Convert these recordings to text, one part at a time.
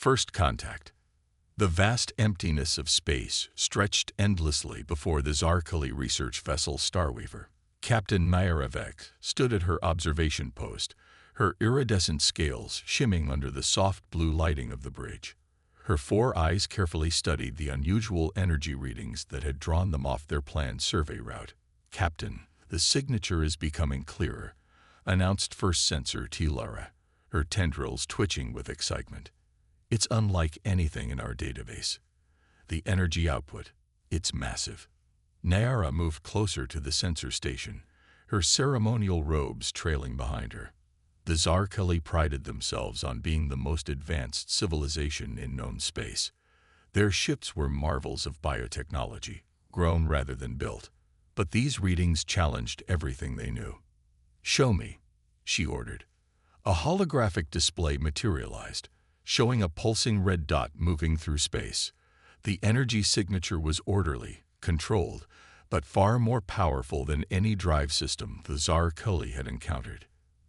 First contact. The vast emptiness of space stretched endlessly before the Zarkali research vessel Starweaver. Captain Myravek stood at her observation post, her iridescent scales shimming under the soft blue lighting of the bridge. Her 4 eyes carefully studied the unusual energy readings that had drawn them off their planned survey route. "Captain, the signature is becoming clearer," announced First Sensor Tilara, her tendrils twitching with excitement. "It's unlike anything in our database. The energy output, it's massive." Nyara moved closer to the sensor station, her ceremonial robes trailing behind her. The Zarkali prided themselves on being the most advanced civilization in known space. Their ships were marvels of biotechnology, grown rather than built. But these readings challenged everything they knew. "Show me," she ordered. A holographic display materialized, showing a pulsing red dot moving through space. The energy signature was orderly, controlled, but far more powerful than any drive system the Zarkali had encountered.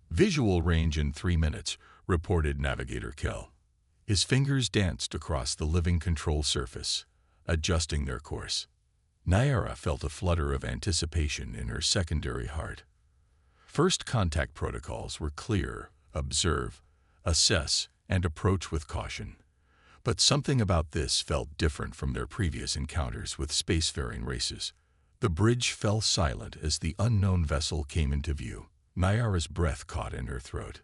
"Visual range in 3 minutes," reported Navigator Kell. His fingers danced across the living control surface, adjusting their course. Nyara felt a flutter of anticipation in her secondary heart. First contact protocols were clear: observe, assess, and approach with caution. But something about this felt different from their previous encounters with spacefaring races. The bridge fell silent as the unknown vessel came into view. Nyara's breath caught in her throat.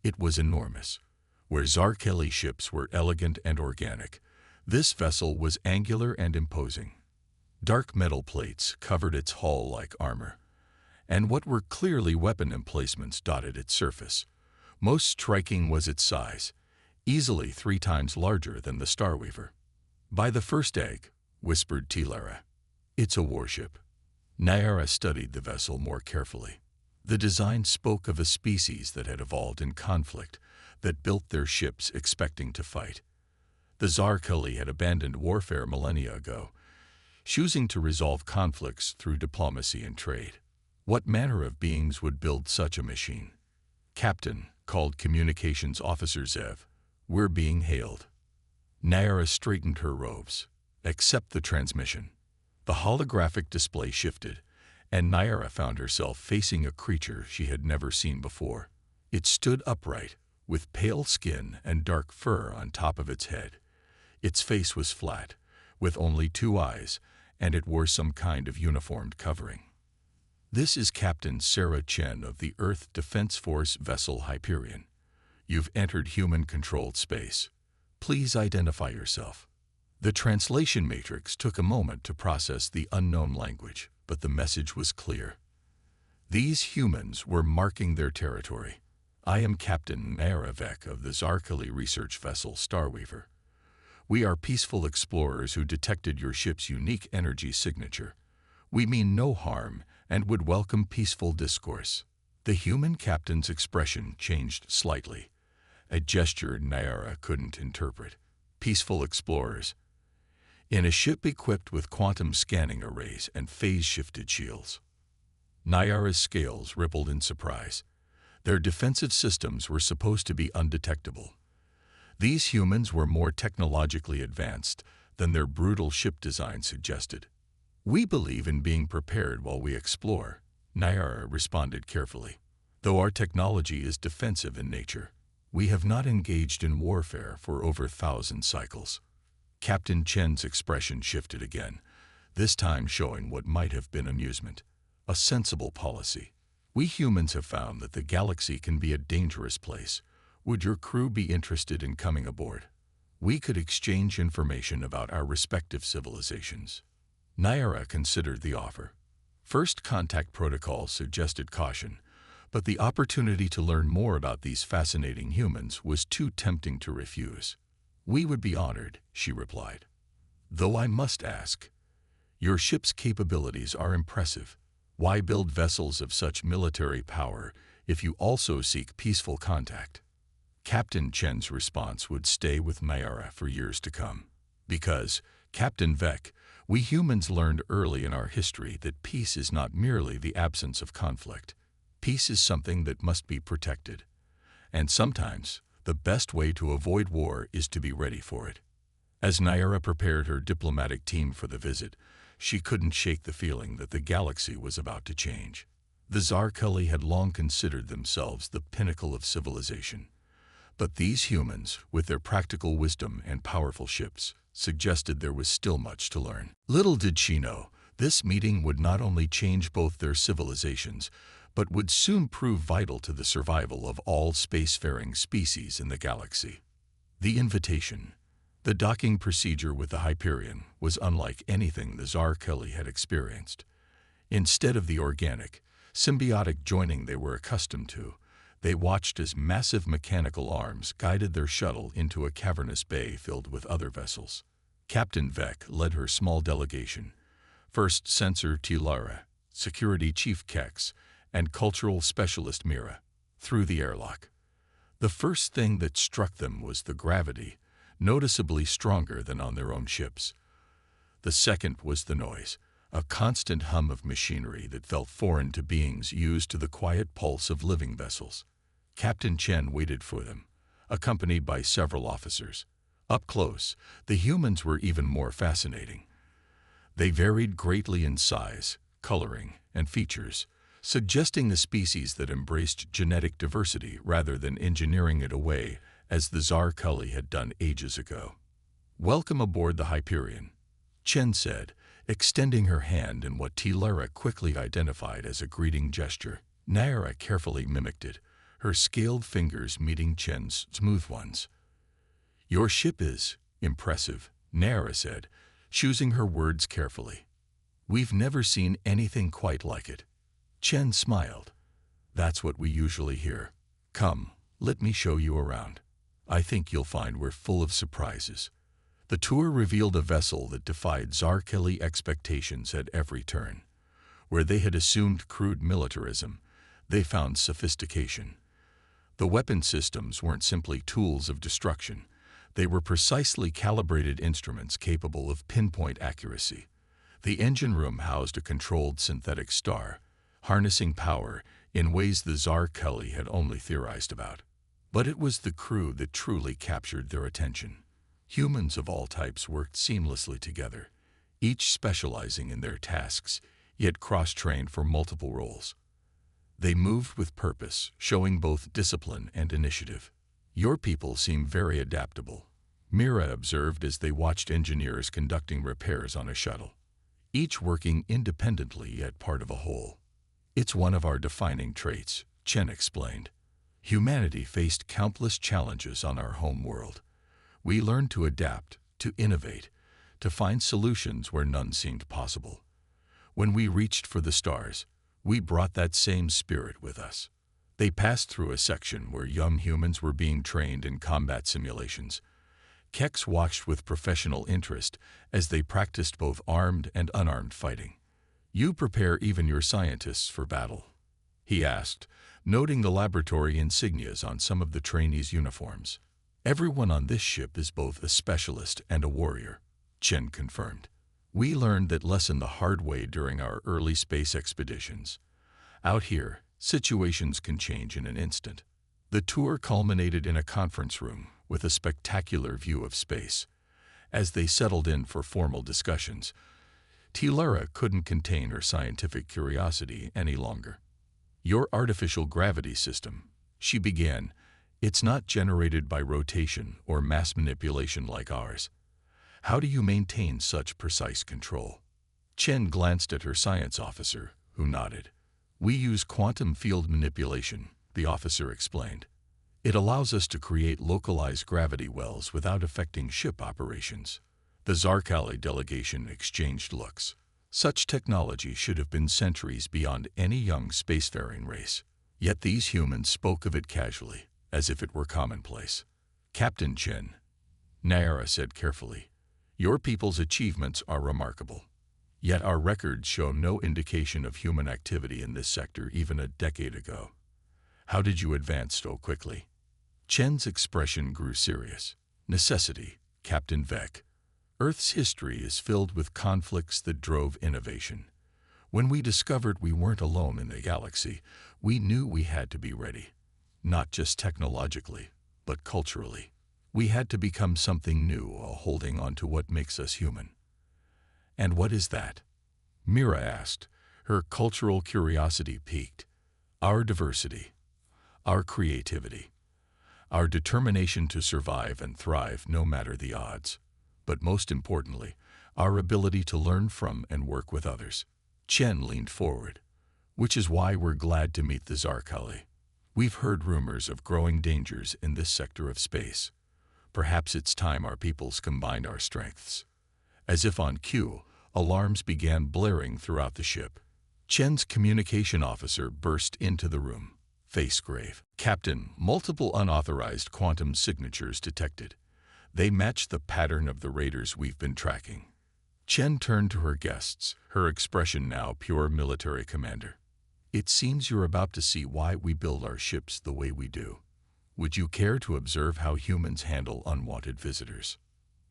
It was enormous. Where Zarkali ships were elegant and organic, this vessel was angular and imposing. Dark metal plates covered its hull like armor, and what were clearly weapon emplacements dotted its surface. Most striking was its size, easily 3 times larger than the Starweaver. "By the first egg," whispered Tilara. "It's a warship." Nyara studied the vessel more carefully. The design spoke of a species that had evolved in conflict, that built their ships expecting to fight. The Zarkali had abandoned warfare millennia ago, choosing to resolve conflicts through diplomacy and trade. What manner of beings would build such a machine? "Captain," called Communications Officer Zev, "we're being hailed." Nyara straightened her robes. "Accept the transmission." The holographic display shifted, and Nyara found herself facing a creature she had never seen before. It stood upright, with pale skin and dark fur on top of its head. Its face was flat, with only 2 eyes, and it wore some kind of uniformed covering. "This is Captain Sarah Chen of the Earth Defense Force vessel Hyperion. You've entered human-controlled space. Please identify yourself." The translation matrix took a moment to process the unknown language, but the message was clear. These humans were marking their territory. "I am Captain Myravek of the Zarkali research vessel Starweaver. We are peaceful explorers who detected your ship's unique energy signature. We mean no harm and would welcome peaceful discourse." The human captain's expression changed slightly, a gesture Nyara couldn't interpret. Peaceful explorers. In a ship equipped with quantum scanning arrays and phase-shifted shields. Nyara's scales rippled in surprise. Their defensive systems were supposed to be undetectable. These humans were more technologically advanced than their brutal ship design suggested. "We believe in being prepared while we explore," Nyara responded carefully. "Though our technology is defensive in nature, we have not engaged in warfare for over 1,000 cycles." Captain Chen's expression shifted again, this time showing what might have been amusement. "A sensible policy. We humans have found that the galaxy can be a dangerous place. Would your crew be interested in coming aboard? We could exchange information about our respective civilizations." Nyara considered the offer. First contact protocol suggested caution, but the opportunity to learn more about these fascinating humans was too tempting to refuse. "We would be honored," she replied. "Though I must ask, your ship's capabilities are impressive. Why build vessels of such military power if you also seek peaceful contact?" Captain Chen's response would stay with Nyara for years to come. "Because, Captain Vek, we humans learned early in our history that peace is not merely the absence of conflict. Peace is something that must be protected. And sometimes, The best way to avoid war is to be ready for it. As Naira prepared her diplomatic team for the visit, she couldn't shake the feeling that the galaxy was about to change. The Zarkali had long considered themselves the pinnacle of civilization. But these humans, with their practical wisdom and powerful ships, suggested there was still much to learn. Little did she know, this meeting would not only change both their civilizations, but would soon prove vital to the survival of all spacefaring species in the galaxy. The invitation, the docking procedure with the Hyperion, was unlike anything the Zarkali had experienced. Instead of the organic, symbiotic joining they were accustomed to, they watched as massive mechanical arms guided their shuttle into a cavernous bay filled with other vessels. Captain Vec led her small delegation, First Censor Tilara, Security Chief Kex, and Cultural Specialist Mira, through the airlock. The first thing that struck them was the gravity, noticeably stronger than on their own ships. The second was the noise, a constant hum of machinery that felt foreign to beings used to the quiet pulse of living vessels. Captain Chen waited for them, accompanied by several officers. Up close, the humans were even more fascinating. They varied greatly in size, coloring, and features, suggesting the species that embraced genetic diversity rather than engineering it away, as the Zarkali had done ages ago. "Welcome aboard the Hyperion," Chen said, extending her hand in what Tilara quickly identified as a greeting gesture. Naira carefully mimicked it, her scaled fingers meeting Chen's smooth ones. "Your ship is impressive," Naira said, choosing her words carefully. "We've never seen anything quite like it." Chen smiled. "That's what we usually hear. Come, let me show you around. I think you'll find we're full of surprises." The tour revealed a vessel that defied Zarkali expectations at every turn. Where they had assumed crude militarism, they found sophistication. The weapon systems weren't simply tools of destruction. They were precisely calibrated instruments capable of pinpoint accuracy. The engine room housed a controlled synthetic star, harnessing power in ways the Zarkali had only theorized about. But it was the crew that truly captured their attention. Humans of all types worked seamlessly together, each specializing in their tasks, yet cross-trained for multiple roles. They moved with purpose, showing both discipline and initiative. "Your people seem very adaptable," Mira observed as they watched engineers conducting repairs on a shuttle, each working independently yet part of a whole. "It's one of our defining traits," Chen explained. "Humanity faced countless challenges on our home world. We learned to adapt, to innovate, to find solutions where none seemed possible. When we reached for the stars, we brought that same spirit with us." They passed through a section where young humans were being trained in combat simulations. Kex watched with professional interest as they practiced both armed and unarmed fighting. "You prepare even your scientists for battle?" he asked, noting the laboratory insignias on some of the trainees' uniforms. "Everyone on this ship is both a specialist and a warrior," Chen confirmed. "We learned that lesson the hard way during our early space expeditions. Out here, situations can change in an instant." The tour culminated in a conference room with a spectacular view of space. As they settled in for formal discussions, Tilara couldn't contain her scientific curiosity any longer. "Your artificial gravity system," she began, "it's not generated by rotation or mass manipulation like ours. How do you maintain such precise control?" Chen glanced at her science officer, who nodded. "We use quantum field manipulation," the officer explained. "It allows us to create localized gravity wells without affecting ship operations." The Zarkali delegation exchanged looks. Such technology should have been centuries beyond any young spacefaring race. Yet these humans spoke of it casually, as if it were commonplace. "Captain Chen," Naira said carefully, "your people's achievements are remarkable. Yet our records show no indication of human activity in this sector even a decade ago. How did you advance so quickly?" Chen's expression grew serious. "Necessity, Captain Vec. Earth's history is filled with conflicts that drove innovation. When we discovered we weren't alone in the galaxy, we knew we had to be ready. Not just technologically, but culturally. We had to become something new while holding on to what makes us human. And what is that? Mira asked, her cultural curiosity piqued. Our diversity, our creativity, our determination to survive and thrive no matter the odds. But most importantly, our ability to learn from and work with others. Chen leaned forward. Which is why we're glad to meet the Zarkali. We've heard rumors of growing dangers in this sector of space. Perhaps it's time our peoples combined our strengths. As if on cue, alarms began blaring throughout the ship. Chen's communication officer burst into the room, face grave. Captain, multiple unauthorized quantum signatures detected. They match the pattern of the raiders we've been tracking. Chen turned to her guests, her expression now pure military commander. It seems you're about to see why we build our ships the way we do. Would you care to observe how humans handle unwanted visitors?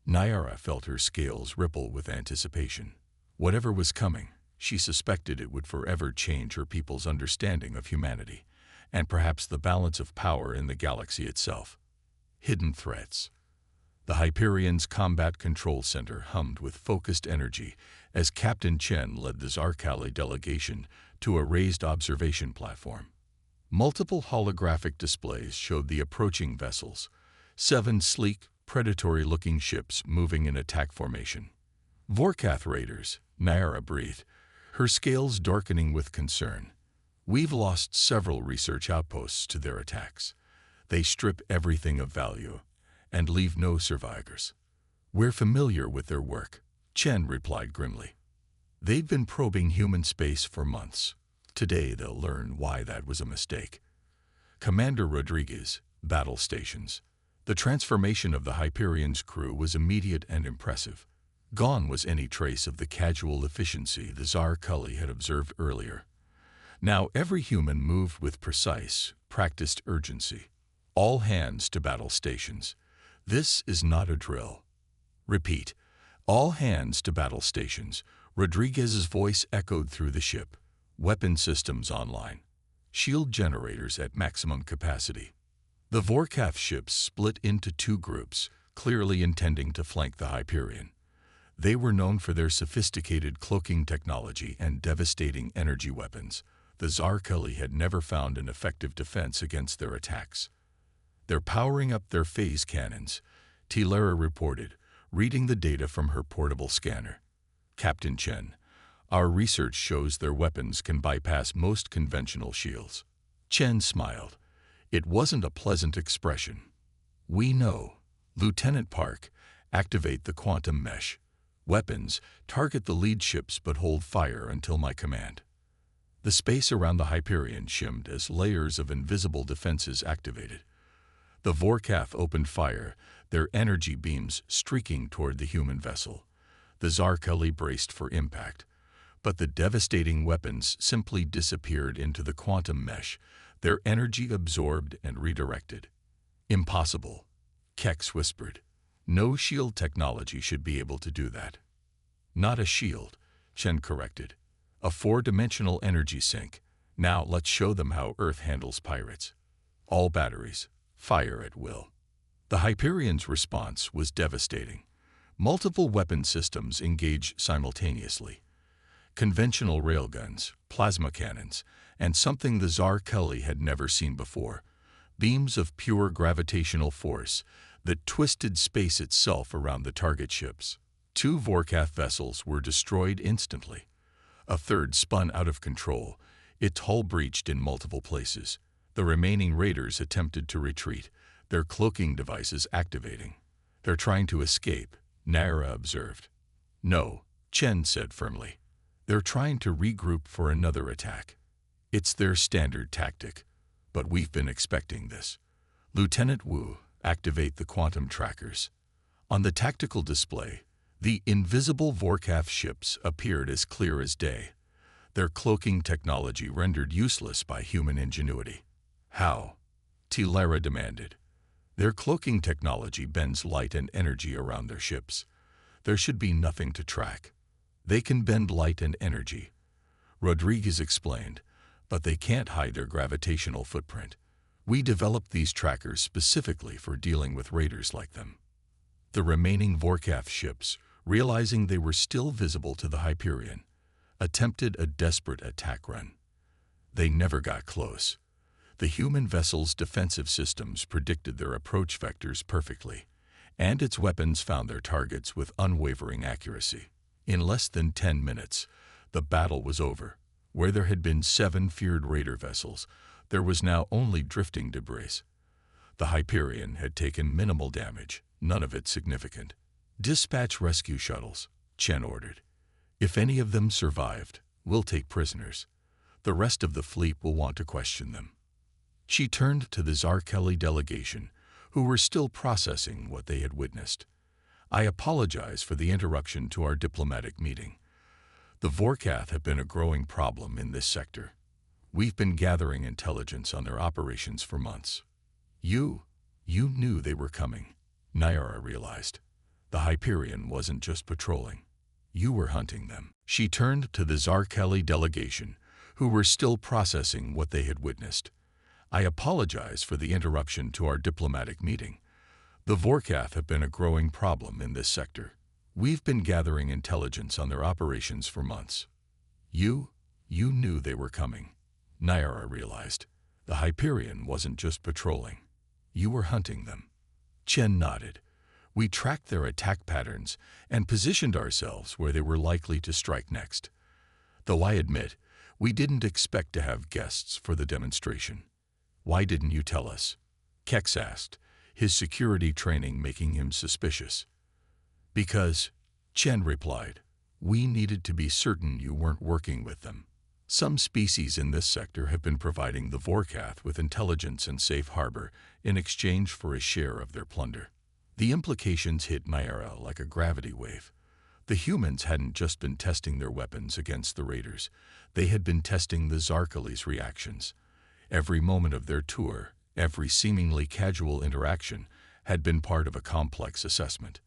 Nyara felt her scales ripple with anticipation. Whatever was coming, she suspected it would forever change her people's understanding of humanity, and perhaps the balance of power in the galaxy itself. Hidden threats. The Hyperion's Combat Control Center hummed with focused energy as Captain Chen led the Zarkali delegation to a raised observation platform. Multiple holographic displays showed the approaching vessels, 7 sleek, predatory-looking ships moving in attack formation. Vorkath raiders, Nyara breathed, her scales darkening with concern. We've lost several research outposts to their attacks. They strip everything of value and leave no survivors. We're familiar with their work, Chen replied grimly. They've been probing human space for months. Today they'll learn why that was a mistake. Commander Rodriguez, battle stations. The transformation of the Hyperion's crew was immediate and impressive. Gone was any trace of the casual efficiency the Zarkali had observed earlier. Now every human moved with precise, practiced urgency. All hands to battle stations. This is not a drill. Repeat. All hands to battle stations. Rodriguez's voice echoed through the ship. Weapon systems online. Shield generators at maximum capacity. The Vorkath ships split into 2 groups, clearly intending to flank the Hyperion. They were known for their sophisticated cloaking technology and devastating energy weapons. The Zarkali had never found an effective defense against their attacks. They're powering up their phase cannons, Tilara reported, reading the data from her portable scanner. Captain Chen, our research shows their weapons can bypass most conventional shields. Chen smiled. It wasn't a pleasant expression. We know. Lieutenant Park, activate the quantum mesh. Weapons, target the lead ships but hold fire until my command. The space around the Hyperion shimmed as layers of invisible defenses activated. The Vorkath opened fire, their energy beams streaking toward the human vessel. The Zarkali braced for impact, but the devastating weapons simply disappeared into the quantum mesh, their energy absorbed and redirected. Impossible, Kex whispered. No shield technology should be able to do that. Not a shield, Chen corrected. A 4-dimensional energy sink. Now let's show them how Earth handles pirates. All batteries, fire at will. The Hyperion's response was devastating. Multiple weapon systems engaged simultaneously. Conventional railguns, plasma cannons, and something the Zarkali had never seen before. Beams of pure gravitational force that twisted space itself around the target ships. 2 Vorkath vessels were destroyed instantly. A third spun out of control, its hull breached in multiple places. The remaining raiders attempted to retreat, their cloaking devices activating. They're trying to escape, Nyara observed. No, Chen said firmly. They're trying to regroup for another attack. It's their standard tactic, but we've been expecting this. Lieutenant Wu, activate the quantum trackers. On the tactical display, the invisible Vorkath ships appeared as clear as day, their cloaking technology rendered useless by human ingenuity. How? Tilara demanded. Their cloaking technology bends light and energy around their ships. There should be nothing to track. They can bend light and energy, Rodriguez explained, but they can't hide their gravitational footprint. We developed these trackers specifically for dealing with raiders like them. The remaining Vorkath ships, realizing they were still visible to the Hyperion, attempted a desperate attack run. They never got close. The human vessel's defensive systems predicted their approach vectors perfectly, and its weapons found their targets with unwavering accuracy. In less than 10 minutes, the battle was over. Where there had been 7 feared raider vessels, there was now only drifting debris. The Hyperion had taken minimal damage, none of it significant. "Dispatch rescue shuttles," Chen ordered. "If any of them survived, we'll take prisoners. The rest of the fleet will want to question them." She turned to the Zarkeli delegation, who were still processing what they had witnessed. "I apologize for the interruption to our diplomatic meeting. The Vorkath have been a growing problem in this sector. We've been gathering intelligence on their operations for months." You knew they were coming," Nyara realized. "The Hyperion wasn't just patrolling. You were hunting them." She turned to the Zarkeli delegation, who were still processing what they had witnessed. "I apologize for the interruption to our diplomatic meeting. The Vorkath have been a growing problem in this sector. We've been gathering intelligence on their operations for months." You knew they were coming," Nyara realized. "The Hyperion wasn't just patrolling. You were hunting them." Chen nodded. "We tracked their attack patterns and positioned ourselves where they were likely to strike next. Though I admit, we didn't expect to have guests for the demonstration." "Why didn't you tell us?" Kex asked, his security training making him suspicious. "Because," Chen replied, "we needed to be certain you weren't working with them. Some species in this sector have been providing the Vorkath with intelligence and safe harbor in exchange for a share of their plunder." The implications hit Nyara like a gravity wave. The humans hadn't just been testing their weapons against the raiders. They had been testing the Zarkeli's reactions. Every moment of their tour, every seemingly casual interaction, had been part of a complex assessment.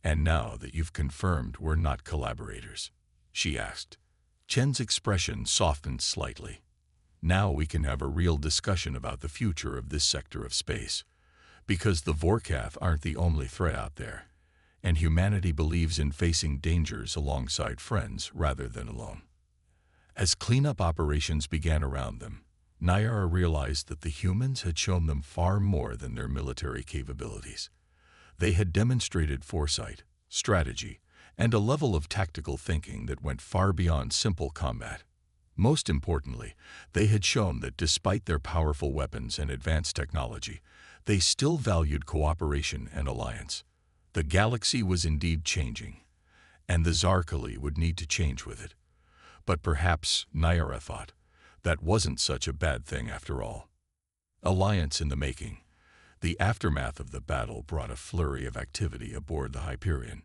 "And now that you've confirmed we're not collaborators?" she asked. Chen's expression softened slightly. "Now we can have a real discussion about the future of this sector of space. Because the Vorkath aren't the only threat out there, and humanity believes in facing dangers alongside friends rather than alone." As cleanup operations began around them, Nyara realized that the humans had shown them far more than their military capabilities. They had demonstrated foresight, strategy, and a level of tactical thinking that went far beyond simple combat. Most importantly, they had shown that despite their powerful weapons and advanced technology, they still valued cooperation and alliance. The galaxy was indeed changing, and the Zarkeli would need to change with it. But perhaps, Nyara thought, that wasn't such a bad thing after all. Alliance in the making. The aftermath of the battle brought a flurry of activity aboard the Hyperion.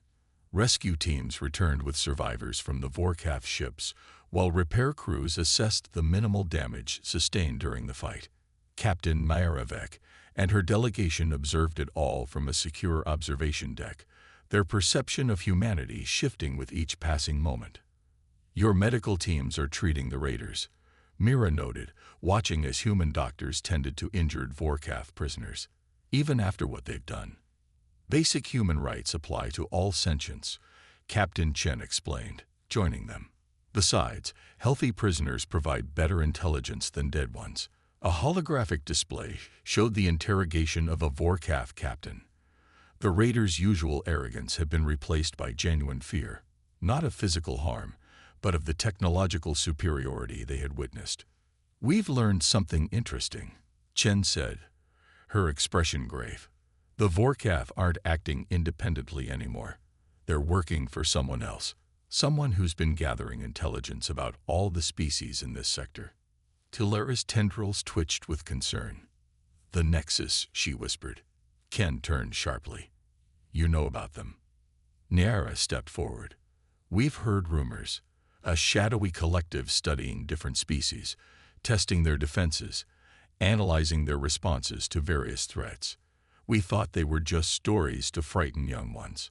Rescue teams returned with survivors from the Vorkath ships, while repair crews assessed the minimal damage sustained during the fight. Captain Myeravek and her delegation observed it all from a secure observation deck, their perception of humanity shifting with each passing moment. "Your medical teams are treating the raiders," Mira noted, watching as human doctors tended to injured Vorkath prisoners. "Even after what they've done. Basic human rights apply to all sentients," Captain Chen explained, joining them. "Besides, healthy prisoners provide better intelligence than dead ones." A holographic display showed the interrogation of a Vorkath captain. The raiders' usual arrogance had been replaced by genuine fear, not of physical harm, but of the technological superiority they had witnessed. "We've learned something interesting," Chen said, her expression grave. "The Vorkath aren't acting independently anymore. They're working for someone else, someone who's been gathering intelligence about all the species in this sector." Tilara's tendrils twitched with concern. "The Nexus," she whispered. Ken turned sharply. "You know about them?" Nyara stepped forward. "We've heard rumors. A shadowy collective studying different species, testing their defenses, analyzing their responses to various threats. We thought they were just stories to frighten young ones.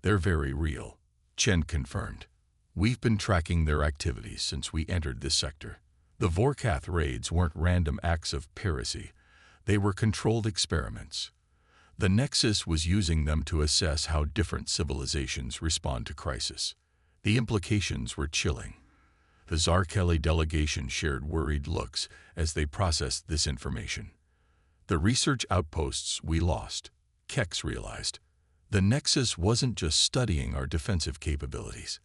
They're very real," Chen confirmed. "We've been tracking their activities since we entered this sector. The Vorkath raids weren't random acts of piracy. They were controlled experiments. The Nexus was using them to assess how different civilizations respond to crisis. The implications were chilling. The Zarkeli delegation shared worried looks as they processed this information. The research outposts we lost, Kex realized. The Nexus wasn't just studying our defensive capabilities.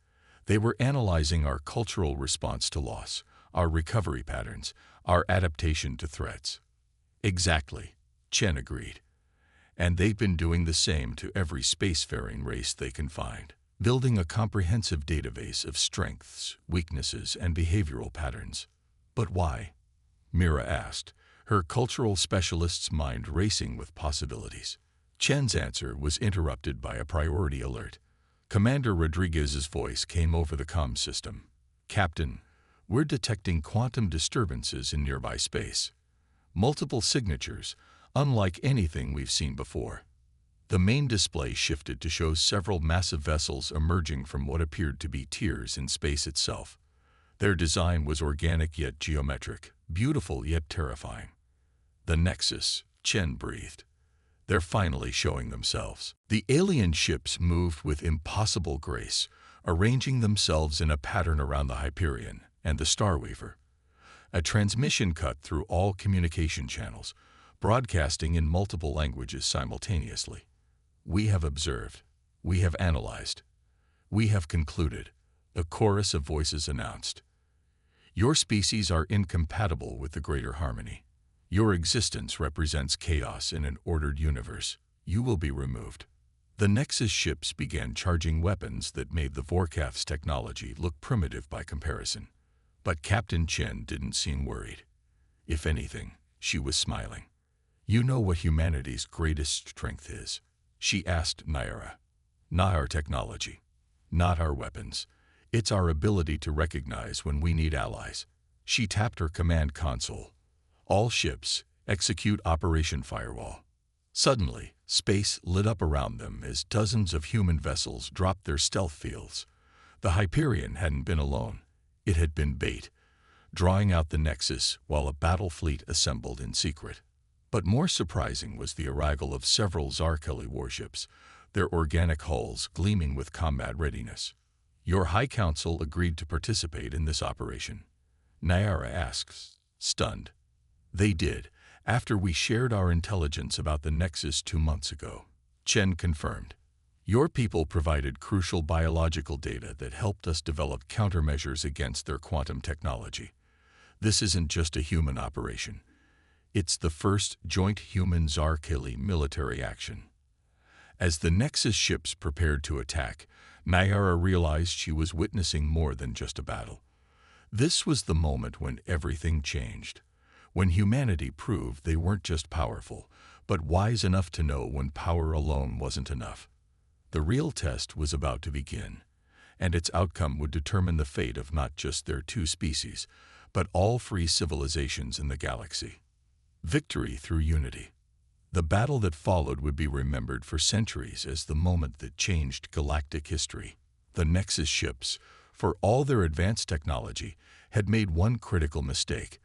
They were analyzing our cultural response to loss, our recovery patterns, our adaptation to threats. Exactly, Chen agreed. And they've been doing the same to every spacefaring race they can find, building a comprehensive database of strengths, weaknesses, and behavioral patterns. But why? Mira asked, her cultural specialist's mind racing with possibilities. Chen's answer was interrupted by a priority alert. Commander Rodriguez's voice came over the comm system. Captain, we're detecting quantum disturbances in nearby space. Multiple signatures, unlike anything we've seen before. The main display shifted to show several massive vessels emerging from what appeared to be tiers in space itself. Their design was organic yet geometric, beautiful yet terrifying. The Nexus, Chen breathed. They're finally showing themselves. The alien ships moved with impossible grace, arranging themselves in a pattern around the Hyperion and the Starweaver. A transmission cut through all communication channels, broadcasting in multiple languages simultaneously. We have observed. We have analyzed. We have concluded, a chorus of voices announced. Your species are incompatible with the greater harmony. Your existence represents chaos in an ordered universe. You will be removed. The Nexus ships began charging weapons that made the Vorkath's technology look primitive by comparison. But Captain Chen didn't seem worried. If anything, she was smiling. You know what humanity's greatest strength is? She asked Naira. Not our technology. Not our weapons. It's our ability to recognize when we need allies. She tapped her command console. All ships, execute Operation Firewall. Suddenly, space lit up around them as dozens of human vessels dropped their stealth fields. The Hyperion hadn't been alone. It had been bait, drawing out the Nexus while a battle fleet assembled in secret. But more surprising was the arrival of several Zarkeli warships, their organic hulls gleaming with combat readiness. Your High Council agreed to participate in this operation? Naira asks, stunned. They did, after we shared our intelligence about the Nexus 2 months ago. Chen confirmed. Your people provided crucial biological data that helped us develop countermeasures against their quantum technology. This isn't just a human operation. It's the first joint human-Zarkeli military action. As the Nexus ships prepared to attack, Naira realized she was witnessing more than just a battle. This was the moment when everything changed. When humanity proved they weren't just powerful, but wise enough to know when power alone wasn't enough. The real test was about to begin, and its outcome would determine the fate of not just their two species, but all free civilizations in the galaxy. Victory through unity. The battle that followed would be remembered for centuries as the moment that changed galactic history. The Nexus ships, for all their advanced technology, had made one critical mistake.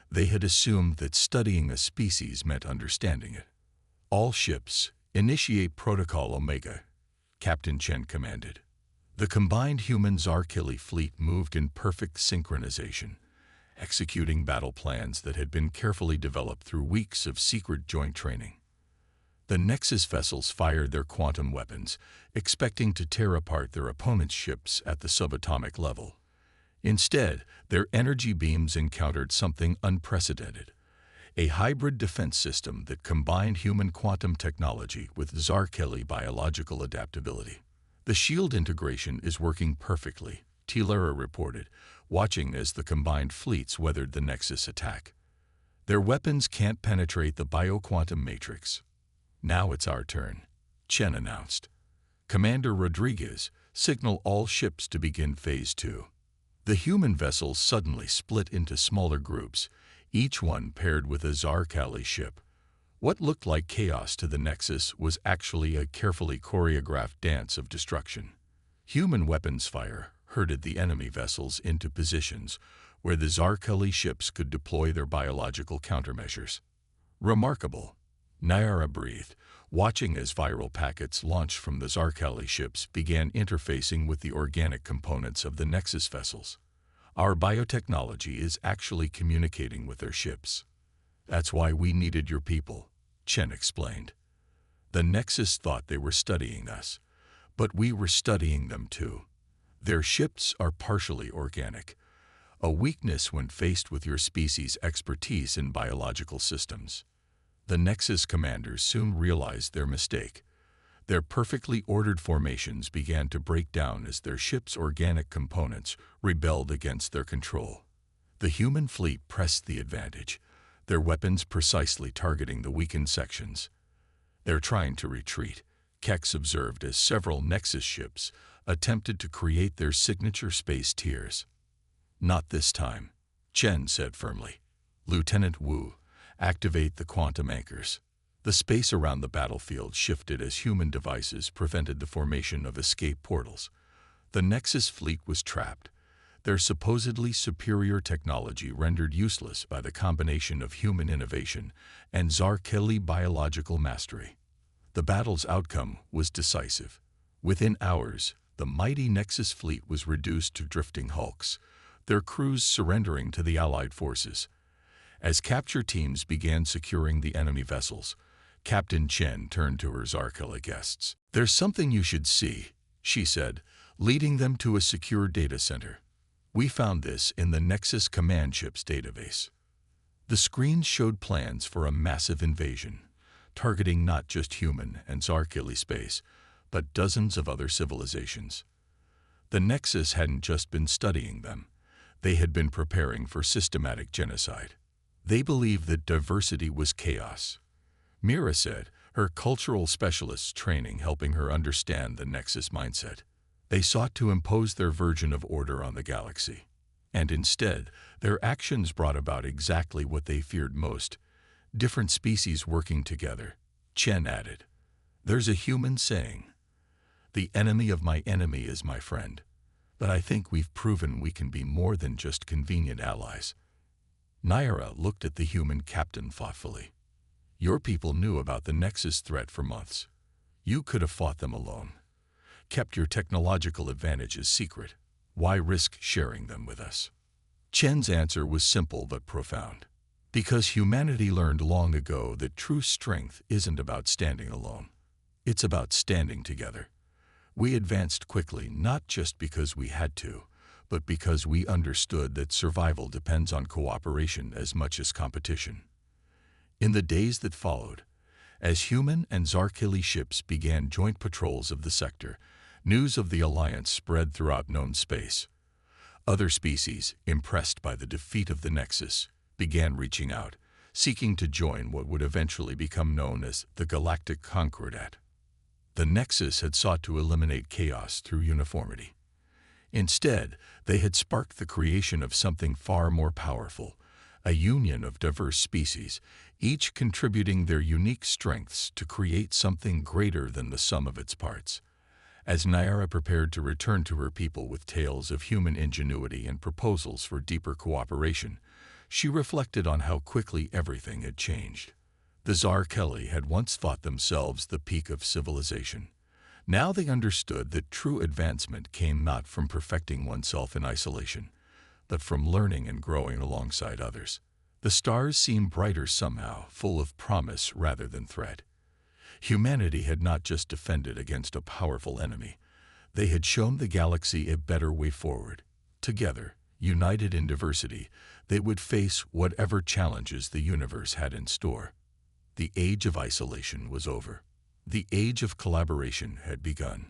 They had assumed that studying a species meant understanding it. All ships, initiate Protocol Omega, Captain Chen commanded. The combined human-Zarkeli fleet moved in perfect synchronization, executing battle plans that had been carefully developed through weeks of secret joint training. The Nexus vessels fired their quantum weapons, expecting to tear apart their opponents' ships at the subatomic level. Instead, their energy beams encountered something unprecedented, a hybrid defense system that combined human quantum technology with Zarkeli biological adaptability. The shield integration is working perfectly, Tilera reported, watching as the combined fleets weathered the Nexus attack. Their weapons can't penetrate the bioquantum matrix. Now it's our turn, Chen announced. Commander Rodriguez, signal all ships to begin Phase 2. The human vessels suddenly split into smaller groups, each one paired with a Zarkeli ship. What looked like chaos to the Nexus was actually a carefully choreographed dance of destruction. Human weapons fire herded the enemy vessels into positions where the Zarkeli ships could deploy their biological countermeasures. Remarkable, Nyara breathed, watching as viral packets launched from the Zarkeli ships began interfacing with the organic components of the Nexus vessels. Our biotechnology is actually communicating with their ships. That's why we needed your people, Chen explained. The Nexus thought they were studying us, but we were studying them too. Their ships are partially organic, a weakness when faced with your species' expertise in biological systems. The Nexus commanders soon realized their mistake. Their perfectly ordered formations began to break down as their ships' organic components rebelled against their control. The human fleet pressed the advantage, their weapons precisely targeting the weakened sections. "They're trying to retreat," Kex observed as several Nexus ships attempted to create their signature space tiers. "Not this time," Chen said firmly. "Lieutenant Wu, activate the quantum anchors." The space around the battlefield shifted as human devices prevented the formation of escape portals. The Nexus fleet was trapped, their supposedly superior technology rendered useless by the combination of human innovation and Zarkeli biological mastery. The battle's outcome was decisive. Within hours, the mighty Nexus fleet was reduced to drifting hulks, their crews surrendering to the Allied forces. As capture teams began securing the enemy vessels, Captain Chen turned to her Zarkeli guests. "There's something you should see," she said, leading them to a secure data center. "We found this in the Nexus command ship's database." The screens showed plans for a massive invasion, targeting not just human and Zarkeli space, but dozens of other civilizations. The Nexus hadn't just been studying them, they had been preparing for systematic genocide. They believed that diversity was chaos. Mira said, her cultural specialist training helping her understand the Nexus mindset. They sought to impose their version of order on the galaxy. And instead, their actions brought about exactly what they feared most: different species working together. Chen added, "There's a human saying, 'The enemy of my enemy is my friend.' But I think we've proven we can be more than just convenient allies." Nyara looked at the human captain thoughtfully. "Your people knew about the Nexus threat for months. You could have fought them alone, kept your technological advantages secret. Why risk sharing them with us?" Chen's answer was simple but profound. "Because humanity learned long ago that true strength isn't about standing alone. It's about standing together. We advanced quickly not just because we had to, but because we understood that survival depends on cooperation as much as competition." In the days that followed, as human and Zarkeli ships began joint patrols of the sector, news of the Alliance spread throughout known space. Other species, impressed by the defeat of the Nexus, began reaching out, seeking to join what would eventually become known as the Galactic Concordat. The Nexus had sought to eliminate chaos through uniformity. Instead, they had sparked the creation of something far more powerful, a union of diverse species, each contributing their unique strengths to create something greater than the sum of its parts. As Nyara prepared to return to her people with tales of human ingenuity and proposals for deeper cooperation, she reflected on how quickly everything had changed. The Zarkeli had once thought themselves the peak of civilization. Now they understood that true advancement came not from perfecting oneself in isolation, but from learning and growing alongside others. The stars seemed brighter somehow, full of promise rather than threat. Humanity had not just defended against a powerful enemy. They had shown the galaxy a better way forward. Together, united in diversity, they would face whatever challenges the universe had in store. The age of isolation was over. The age of collaboration had begun.